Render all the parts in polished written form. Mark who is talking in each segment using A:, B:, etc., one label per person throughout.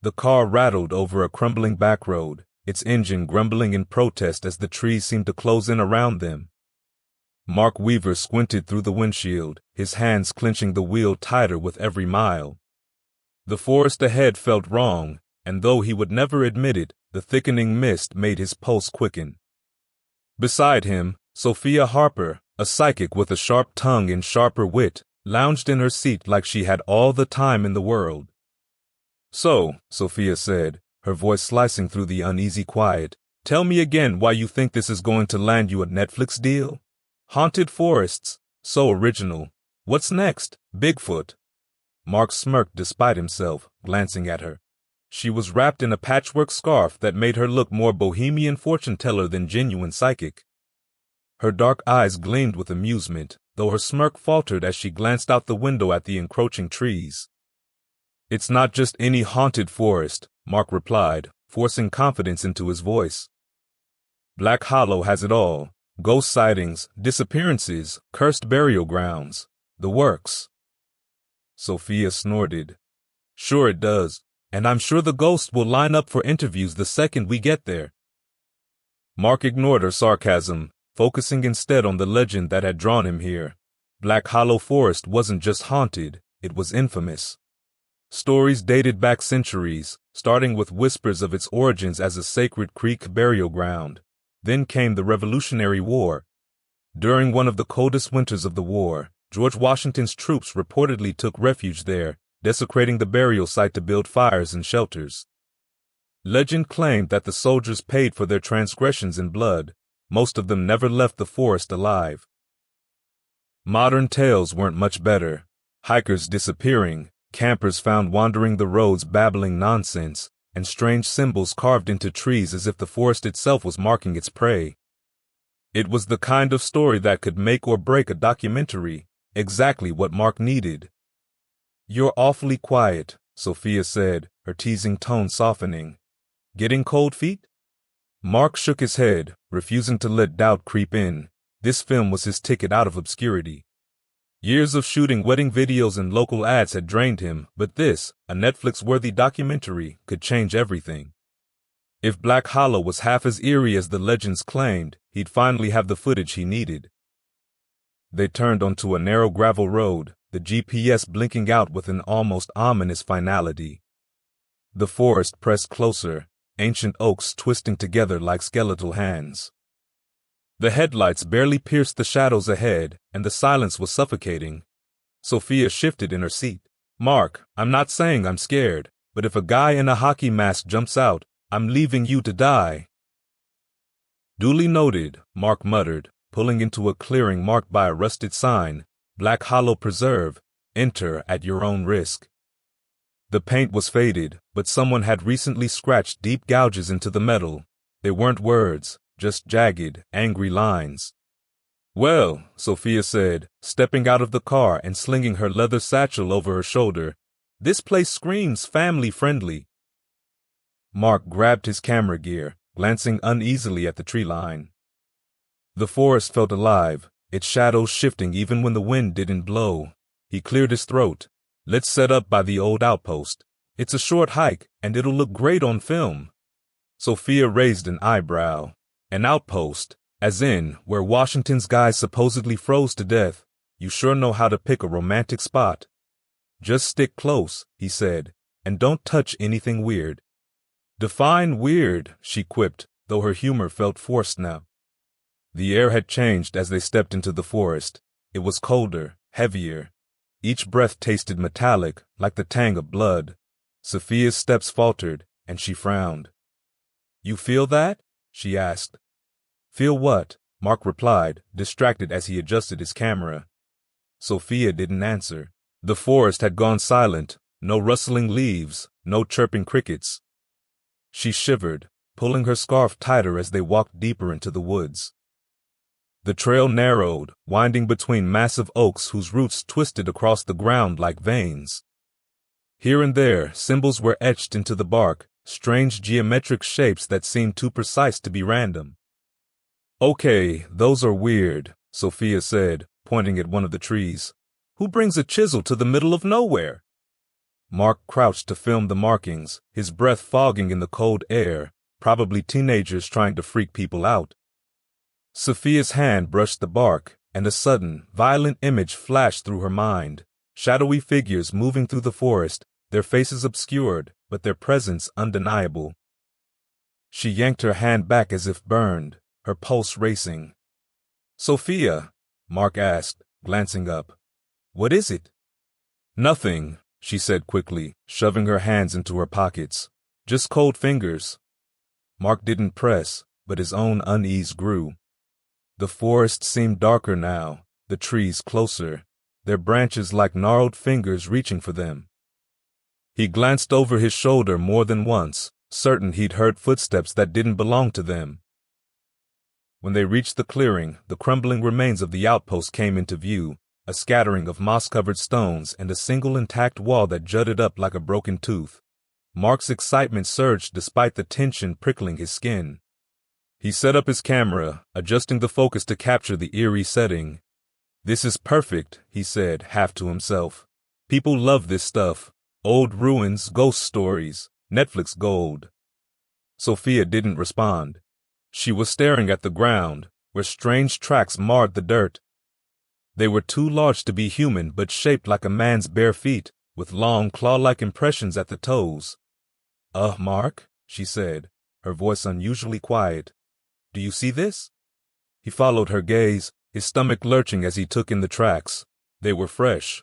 A: The car rattled over a crumbling back road, its engine grumbling in protest as the trees seemed to close in around them. Mark Weaver squinted through the windshield, his hands clenching the wheel tighter with every mile. The forest ahead felt wrong, and though he would never admit it, the thickening mist made his pulse quicken. Beside him, Sophia Harper, a psychic with a sharp tongue and sharper wit, lounged in her seat like she had all the time in the world. "So," Sophia said, her voice slicing through the uneasy quiet, "tell me again why you think this is going to land you a Netflix deal? Haunted forests, so original. What's next? Bigfoot?" Mark smirked despite himself, glancing at her. She was wrapped in a patchwork scarf that made her look more bohemian fortune-teller than genuine psychic. Her dark eyes gleamed with amusement, though her smirk faltered as she glanced out the window at the encroaching trees. "It's not just any haunted forest," Mark replied, forcing confidence into his voice. "Black Hollow has it all. Ghost sightings, disappearances, cursed burial grounds. The works." Sophia snorted. "Sure it does. And I'm sure the ghosts will line up for interviews the second we get there." Mark ignored her sarcasm, focusing instead on the legend that had drawn him here. Black Hollow Forest wasn't just haunted, it was infamous. Stories dated back centuries, starting with whispers of its origins as a sacred creek burial ground. Then came the Revolutionary War. During one of the coldest winters of the war, George Washington's troops reportedly took refuge there, desecrating the burial site to build fires and shelters. Legend claimed that the soldiers paid for their transgressions in blood. Most of them never left the forest alive. Modern tales weren't much better. Hikers disappearing, campers found wandering the roads babbling nonsense, and strange symbols carved into trees as if the forest itself was marking its prey. It was the kind of story that could make or break a documentary, exactly what Mark needed. "You're awfully quiet," Sophia said, her teasing tone softening. "Getting cold feet?" Mark shook his head, refusing to let doubt creep in. This film was his ticket out of obscurity. Years of shooting wedding videos and local ads had drained him, but this, a Netflix-worthy documentary, could change everything. If Black Hollow was half as eerie as the legends claimed, he'd finally have the footage he needed. They turned onto a narrow gravel road, the GPS blinking out with an almost ominous finality. The forest pressed closer, ancient oaks twisting together like skeletal hands. The headlights barely pierced the shadows ahead, and the silence was suffocating. Sophia shifted in her seat. "Mark, I'm not saying I'm scared, but if a guy in a hockey mask jumps out, I'm leaving you to die." "Duly noted," Mark muttered, pulling into a clearing marked by a rusted sign, "Black Hollow Preserve, enter at your own risk." The paint was faded, but someone had recently scratched deep gouges into the metal. They weren't words, just jagged, angry lines. "Well," Sophia said, stepping out of the car and slinging her leather satchel over her shoulder, "this place screams family-friendly." Mark grabbed his camera gear, glancing uneasily at the tree line. The forest felt alive, its shadows shifting even when the wind didn't blow. He cleared his throat. "Let's set up by the old outpost. It's a short hike, and it'll look great on film." Sophia raised an eyebrow. "An outpost, as in where Washington's guys supposedly froze to death. You sure know how to pick a romantic spot." "Just stick close," he said, "and don't touch anything weird." "Define weird," she quipped, though her humor felt forced now. The air had changed as they stepped into the forest. It was colder, heavier. Each breath tasted metallic, like the tang of blood. Sophia's steps faltered, and she frowned. "You feel that?" she asked. "Feel what?" Mark replied, distracted as he adjusted his camera. Sophia didn't answer. The forest had gone silent, no rustling leaves, no chirping crickets. She shivered, pulling her scarf tighter as they walked deeper into the woods. The trail narrowed, winding between massive oaks whose roots twisted across the ground like veins. Here and there, symbols were etched into the bark, strange geometric shapes that seemed too precise to be random. "Okay, those are weird," Sophia said, pointing at one of the trees. "Who brings a chisel to the middle of nowhere?" Mark crouched to film the markings, his breath fogging in the cold air, probably teenagers trying to freak people out. Sophia's hand brushed the bark, and a sudden, violent image flashed through her mind. Shadowy figures moving through the forest, their faces obscured, but their presence undeniable. She yanked her hand back as if burned, her pulse racing. "Sophia," Mark asked, glancing up. "What is it?" "Nothing," she said quickly, shoving her hands into her pockets. "Just cold fingers." Mark didn't press, but his own unease grew. The forest seemed darker now, the trees closer, their branches like gnarled fingers reaching for them. He glanced over his shoulder more than once, certain he'd heard footsteps that didn't belong to them. When they reached the clearing, the crumbling remains of the outpost came into view, a scattering of moss-covered stones and a single intact wall that jutted up like a broken tooth. Mark's excitement surged despite the tension prickling his skin. He set up his camera, adjusting the focus to capture the eerie setting. "This is perfect," he said, half to himself. "People love this stuff. Old ruins, ghost stories, Netflix gold." Sophia didn't respond. She was staring at the ground, where strange tracks marred the dirt. They were too large to be human, but shaped like a man's bare feet, with long, claw-like impressions at the toes. Mark," she said, her voice unusually quiet. "Do you see this?" He followed her gaze, his stomach lurching as he took in the tracks. They were fresh.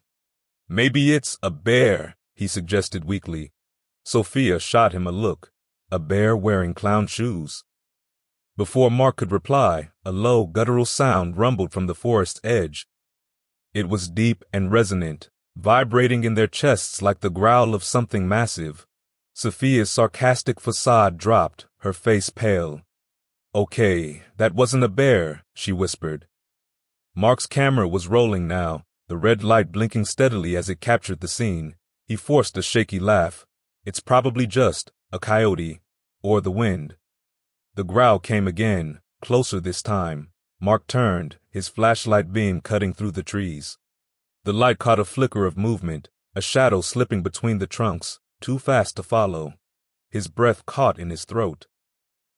A: "Maybe it's a bear," he suggested weakly. Sophia shot him a look. A bear wearing clown shoes? Before Mark could reply, a low, guttural sound rumbled from the forest's edge. It was deep and resonant, vibrating in their chests like the growl of something massive. Sophia's sarcastic facade dropped, her face pale. "Okay, that wasn't a bear," she whispered. Mark's camera was rolling now, the red light blinking steadily as it captured the scene. He forced a shaky laugh. "It's probably just a coyote, or the wind." The growl came again, closer this time. Mark turned, his flashlight beam cutting through the trees. The light caught a flicker of movement, a shadow slipping between the trunks, too fast to follow. His breath caught in his throat.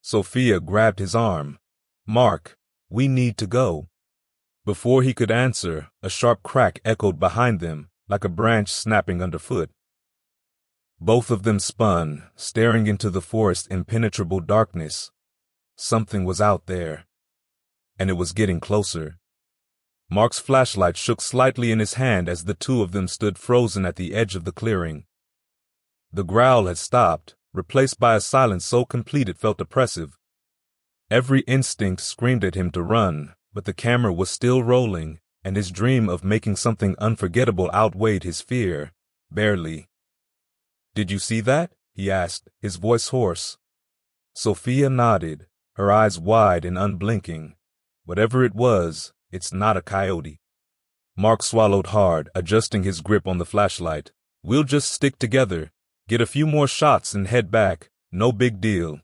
A: Sophia grabbed his arm. "Mark, we need to go." Before he could answer, a sharp crack echoed behind them, like a branch snapping underfoot. Both of them spun, staring into the forest's impenetrable darkness. Something was out there, and it was getting closer. Mark's flashlight shook slightly in his hand as the two of them stood frozen at the edge of the clearing. The growl had stopped, replaced by a silence so complete it felt oppressive. Every instinct screamed at him to run, but the camera was still rolling, and his dream of making something unforgettable outweighed his fear, barely. "Did you see that?" he asked, his voice hoarse. Sophia nodded, her eyes wide and unblinking. "Whatever it was, it's not a coyote." Mark swallowed hard, adjusting his grip on the flashlight. "We'll just stick together, get a few more shots and head back. No big deal."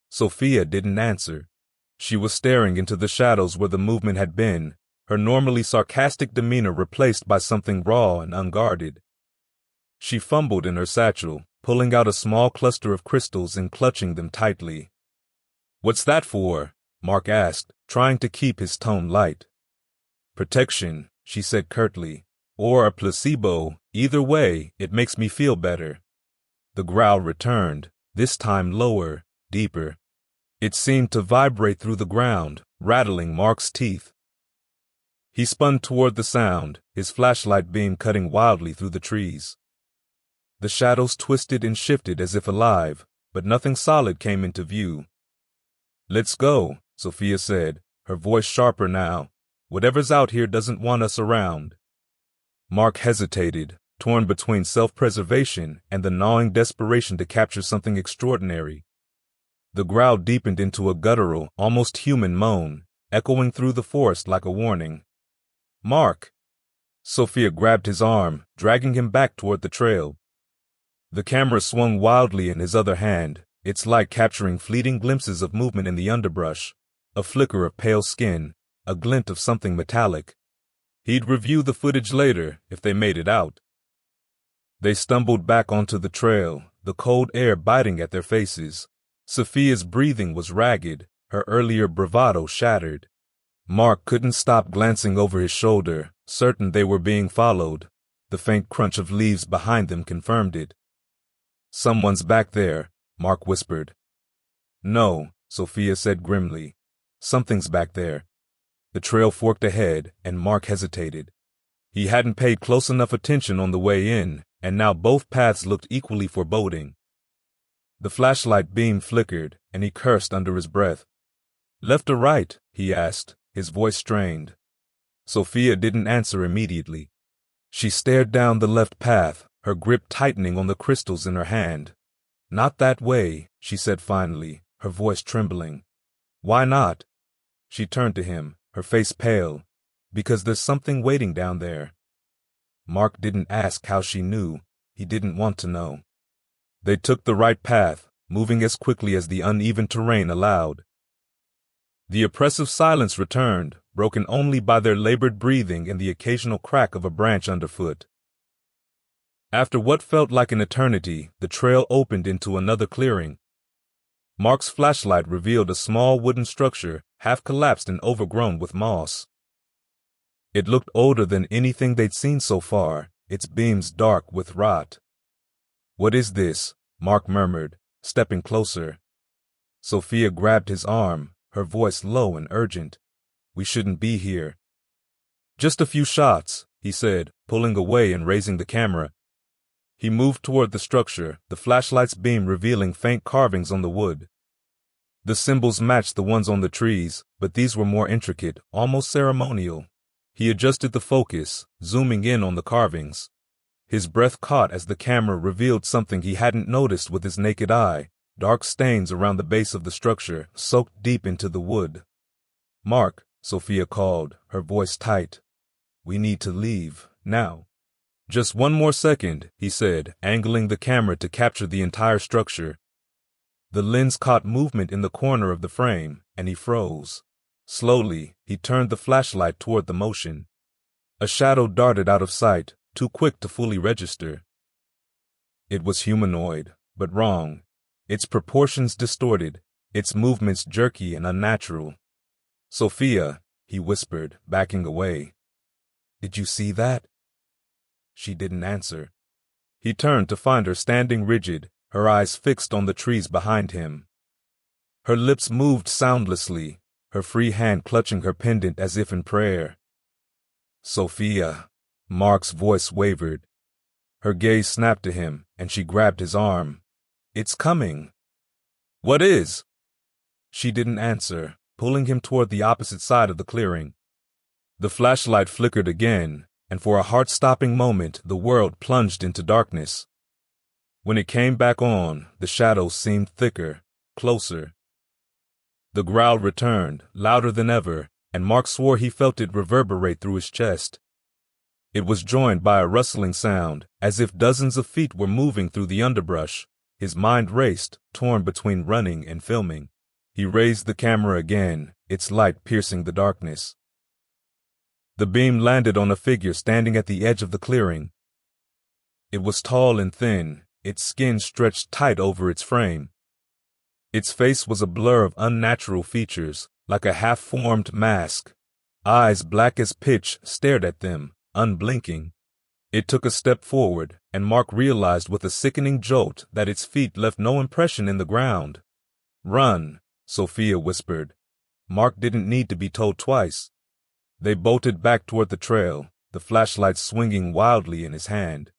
A: Sophia didn't answer. She was staring into the shadows where the movement had been, her normally sarcastic demeanor replaced by something raw and unguarded. She fumbled in her satchel, pulling out a small cluster of crystals and clutching them tightly. "What's that for?" Mark asked, trying to keep his tone light. "Protection," she said curtly. "Or a placebo. Either way, it makes me feel better." The growl returned, this time lower, deeper. It seemed to vibrate through the ground, rattling Mark's teeth. He spun toward the sound, his flashlight beam cutting wildly through the trees. The shadows twisted and shifted as if alive, but nothing solid came into view. "Let's go," Sophia said, her voice sharper now. "Whatever's out here doesn't want us around." Mark hesitated, torn between self-preservation and the gnawing desperation to capture something extraordinary. The growl deepened into a guttural, almost human moan, echoing through the forest like a warning. "Mark!" Sophia grabbed his arm, dragging him back toward the trail. The camera swung wildly in his other hand, its light capturing fleeting glimpses of movement in the underbrush, a flicker of pale skin, a glint of something metallic. He'd review the footage later if they made it out. They stumbled back onto the trail, the cold air biting at their faces. Sophia's breathing was ragged, her earlier bravado shattered. Mark couldn't stop glancing over his shoulder, certain they were being followed. The faint crunch of leaves behind them confirmed it. "Someone's back there," Mark whispered. "No," Sophia said grimly. "Something's back there." The trail forked ahead, and Mark hesitated. He hadn't paid close enough attention on the way in, and now both paths looked equally foreboding. The flashlight beam flickered, and he cursed under his breath. "Left or right?" he asked, his voice strained. Sophia didn't answer immediately. She stared down the left path, her grip tightening on the crystals in her hand. "Not that way," she said finally, her voice trembling. "Why not?" She turned to him, her face pale. "Because there's something waiting down there." Mark didn't ask how she knew. He didn't want to know. They took the right path, moving as quickly as the uneven terrain allowed. The oppressive silence returned, broken only by their labored breathing and the occasional crack of a branch underfoot. After what felt like an eternity, the trail opened into another clearing. Mark's flashlight revealed a small wooden structure, half collapsed and overgrown with moss. It looked older than anything they'd seen so far, its beams dark with rot. "What is this?" Mark murmured, stepping closer. Sophia grabbed his arm, her voice low and urgent. "We shouldn't be here." "Just a few shots," he said, pulling away and raising the camera. He moved toward the structure, the flashlight's beam revealing faint carvings on the wood. The symbols matched the ones on the trees, but these were more intricate, almost ceremonial. He adjusted the focus, zooming in on the carvings. His breath caught as the camera revealed something he hadn't noticed with his naked eye, dark stains around the base of the structure, soaked deep into the wood. "Mark," Sophia called, her voice tight. "We need to leave, now." "Just one more second," he said, angling the camera to capture the entire structure. The lens caught movement in the corner of the frame, and he froze. Slowly, he turned the flashlight toward the motion. A shadow darted out of sight, too quick to fully register. It was humanoid, but wrong. Its proportions distorted, its movements jerky and unnatural. "Sophia," he whispered, backing away. "Did you see that?" She didn't answer. He turned to find her standing rigid, her eyes fixed on the trees behind him. Her lips moved soundlessly, her free hand clutching her pendant as if in prayer. "Sophia," Mark's voice wavered. Her gaze snapped to him, and she grabbed his arm. "It's coming." "What is?" She didn't answer, pulling him toward the opposite side of the clearing. The flashlight flickered again, and for a heart-stopping moment the world plunged into darkness. When it came back on, the shadows seemed thicker, closer. The growl returned, louder than ever, and Mark swore he felt it reverberate through his chest. It was joined by a rustling sound, as if dozens of feet were moving through the underbrush. His mind raced, torn between running and filming. He raised the camera again, its light piercing the darkness. The beam landed on a figure standing at the edge of the clearing. It was tall and thin, its skin stretched tight over its frame. Its face was a blur of unnatural features, like a half-formed mask. Eyes black as pitch stared at them, unblinking. It took a step forward, and Mark realized with a sickening jolt that its feet left no impression in the ground. "Run," Sophia whispered. Mark didn't need to be told twice. They bolted back toward the trail, the flashlight swinging wildly in his hand.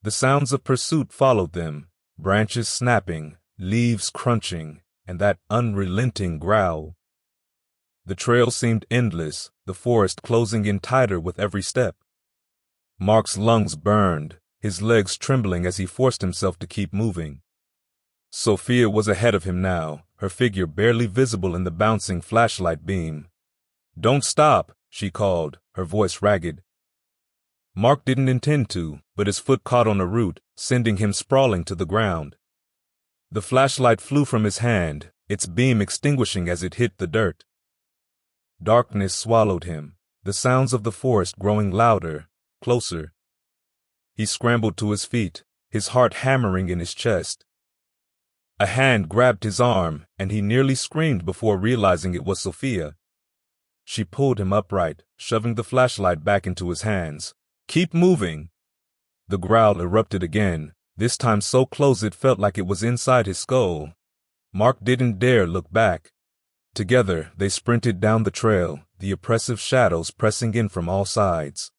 A: The sounds of pursuit followed them, branches snapping, leaves crunching, and that unrelenting growl. The trail seemed endless, the forest closing in tighter with every step. Mark's lungs burned, his legs trembling as he forced himself to keep moving. Sophia was ahead of him now, her figure barely visible in the bouncing flashlight beam. "Don't stop," she called, her voice ragged. Mark didn't intend to, but his foot caught on a root, sending him sprawling to the ground. The flashlight flew from his hand, its beam extinguishing as it hit the dirt. Darkness swallowed him, the sounds of the forest growing louder, closer. He scrambled to his feet, his heart hammering in his chest. A hand grabbed his arm, and he nearly screamed before realizing it was Sophia. She pulled him upright, shoving the flashlight back into his hands. "Keep moving!" The growl erupted again, this time so close it felt like it was inside his skull. Mark didn't dare look back. Together, they sprinted down the trail, the oppressive shadows pressing in from all sides.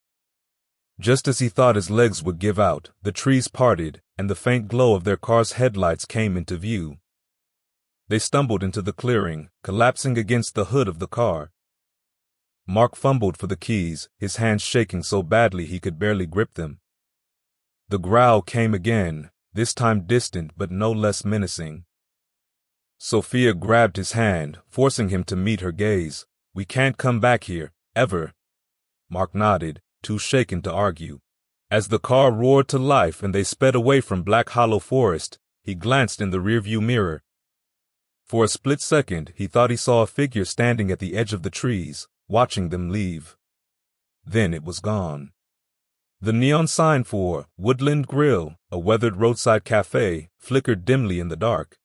A: Just as he thought his legs would give out, the trees parted, and the faint glow of their car's headlights came into view. They stumbled into the clearing, collapsing against the hood of the car. Mark fumbled for the keys, his hands shaking so badly he could barely grip them. The growl came again, this time distant but no less menacing. Sophia grabbed his hand, forcing him to meet her gaze. "We can't come back here, ever." Mark nodded, too shaken to argue. As the car roared to life and they sped away from Black Hollow Forest, he glanced in the rearview mirror. For a split second, he thought he saw a figure standing at the edge of the trees, watching them leave. Then it was gone. The neon sign for Woodland Grill, a weathered roadside cafe, flickered dimly in the dark.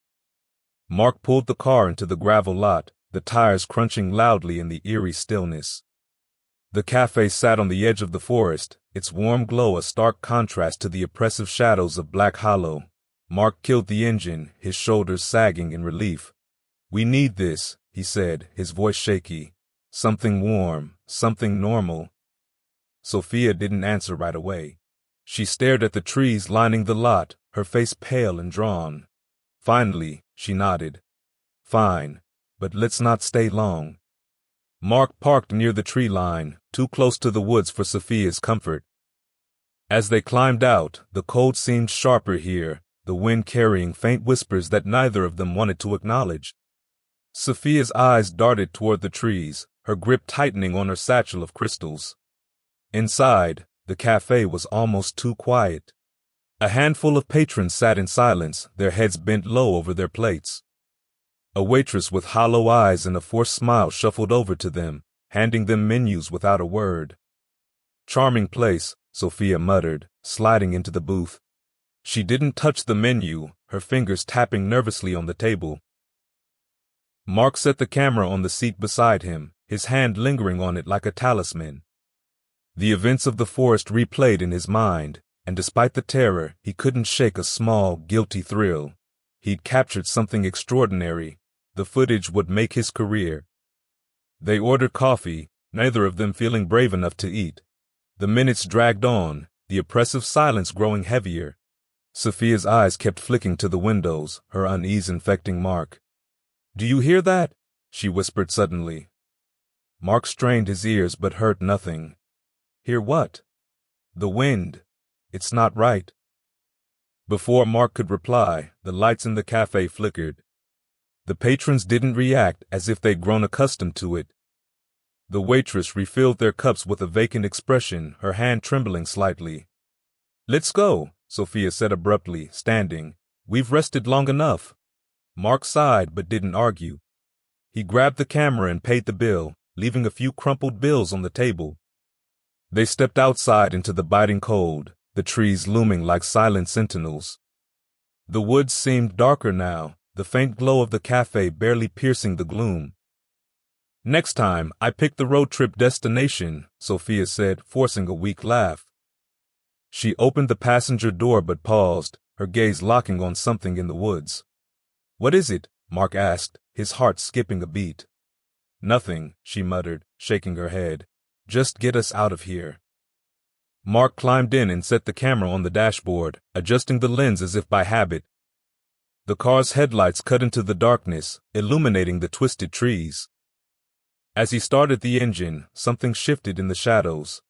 A: Mark pulled the car into the gravel lot, the tires crunching loudly in the eerie stillness. The cafe sat on the edge of the forest, its warm glow a stark contrast to the oppressive shadows of Black Hollow. Mark killed the engine, his shoulders sagging in relief. "We need this," he said, his voice shaky. "Something warm, something normal." Sophia didn't answer right away. She stared at the trees lining the lot, her face pale and drawn. Finally, she nodded. "Fine, but let's not stay long." Mark parked near the tree line, too close to the woods for Sophia's comfort. As they climbed out, the cold seemed sharper here, the wind carrying faint whispers that neither of them wanted to acknowledge. Sophia's eyes darted toward the trees, her grip tightening on her satchel of crystals. Inside, the cafe was almost too quiet. A handful of patrons sat in silence, their heads bent low over their plates. A waitress with hollow eyes and a forced smile shuffled over to them, handing them menus without a word. "Charming place," Sophia muttered, sliding into the booth. She didn't touch the menu, her fingers tapping nervously on the table. Mark set the camera on the seat beside him, his hand lingering on it like a talisman. The events of the forest replayed in his mind, and despite the terror, he couldn't shake a small, guilty thrill. He'd captured something extraordinary. The footage would make his career. They ordered coffee, neither of them feeling brave enough to eat. The minutes dragged on, the oppressive silence growing heavier. Sophia's eyes kept flicking to the windows, her unease infecting Mark. "Do you hear that?" she whispered suddenly. Mark strained his ears but heard nothing. "Hear what?" "The wind. It's not right." Before Mark could reply, the lights in the cafe flickered. The patrons didn't react as if they'd grown accustomed to it. The waitress refilled their cups with a vacant expression, her hand trembling slightly. "Let's go," Sophia said abruptly, standing. "We've rested long enough." Mark sighed but didn't argue. He grabbed the camera and paid the bill, leaving a few crumpled bills on the table. They stepped outside into the biting cold, the trees looming like silent sentinels. The woods seemed darker now, the faint glow of the cafe barely piercing the gloom. "Next time, I pick the road trip destination," Sophia said, forcing a weak laugh. She opened the passenger door but paused, her gaze locking on something in the woods. "What is it?" Mark asked, his heart skipping a beat. "Nothing," she muttered, shaking her head. "Just get us out of here." Mark climbed in and set the camera on the dashboard, adjusting the lens as if by habit. The car's headlights cut into the darkness, illuminating the twisted trees. As he started the engine, something shifted in the shadows.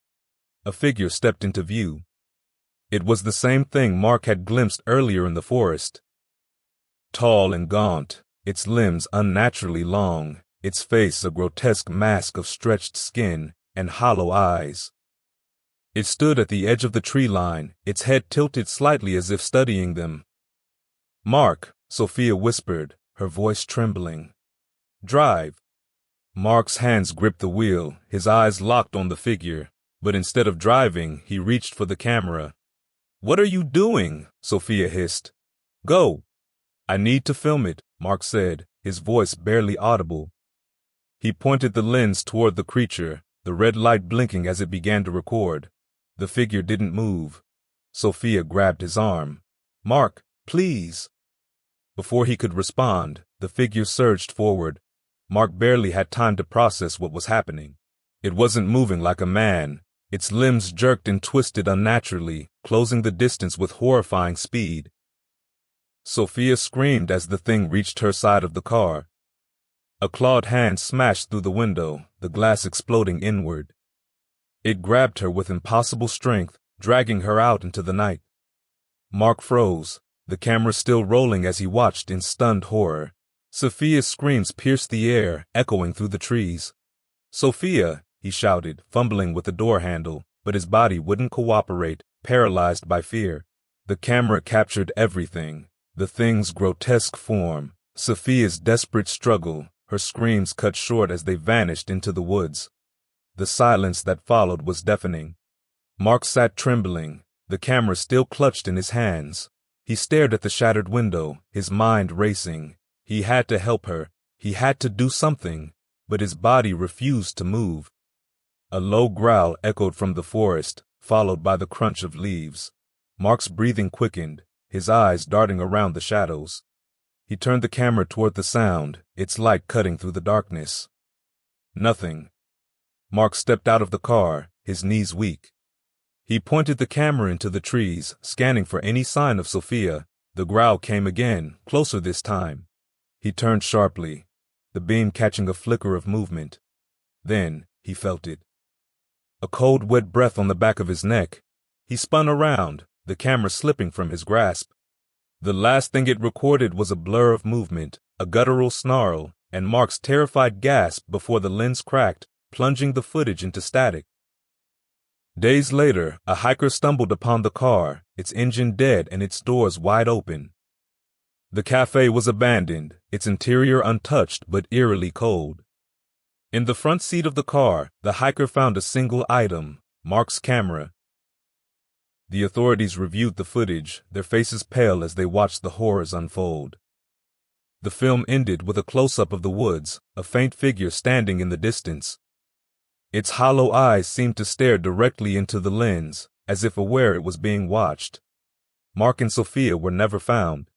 A: A figure stepped into view. It was the same thing Mark had glimpsed earlier in the forest. Tall and gaunt, its limbs unnaturally long, its face a grotesque mask of stretched skin and hollow eyes. It stood at the edge of the tree line, its head tilted slightly as if studying them. "Mark," Sophia whispered, her voice trembling. "Drive." Mark's hands gripped the wheel, his eyes locked on the figure, but instead of driving, he reached for the camera. "What are you doing?" Sophia hissed. "Go." "I need to film it," Mark said, his voice barely audible. He pointed the lens toward the creature, the red light blinking as it began to record. The figure didn't move. Sophia grabbed his arm. "Mark, please." Before he could respond, the figure surged forward. Mark barely had time to process what was happening. It wasn't moving like a man. Its limbs jerked and twisted unnaturally, closing the distance with horrifying speed. Sophia screamed as the thing reached her side of the car. A clawed hand smashed through the window, the glass exploding inward. It grabbed her with impossible strength, dragging her out into the night. Mark froze, the camera still rolling as he watched in stunned horror. Sophia's screams pierced the air, echoing through the trees. "Sophia!" he shouted, fumbling with the door handle, but his body wouldn't cooperate, paralyzed by fear. The camera captured everything: the thing's grotesque form, Sophia's desperate struggle, her screams cut short as they vanished into the woods. The silence that followed was deafening. Mark sat trembling, the camera still clutched in his hands. He stared at the shattered window, his mind racing. He had to help her. He had to do something, but his body refused to move. A low growl echoed from the forest, followed by the crunch of leaves. Mark's breathing quickened, his eyes darting around the shadows. He turned the camera toward the sound, its light cutting through the darkness. Nothing. Mark stepped out of the car, his knees weak. He pointed the camera into the trees, scanning for any sign of Sophia. The growl came again, closer this time. He turned sharply, the beam catching a flicker of movement. Then he felt it. A cold, wet breath on the back of his neck. He spun around, the camera slipping from his grasp. The last thing it recorded was a blur of movement, a guttural snarl, and Mark's terrified gasp before the lens cracked, plunging the footage into static. Days later, a hiker stumbled upon the car, its engine dead and its doors wide open. The cafe was abandoned, its interior untouched but eerily cold. In the front seat of the car, the hiker found a single item: Mark's camera. The authorities reviewed the footage, their faces pale as they watched the horrors unfold. The film ended with a close-up of the woods, a faint figure standing in the distance. Its hollow eyes seemed to stare directly into the lens, as if aware it was being watched. Mark and Sophia were never found.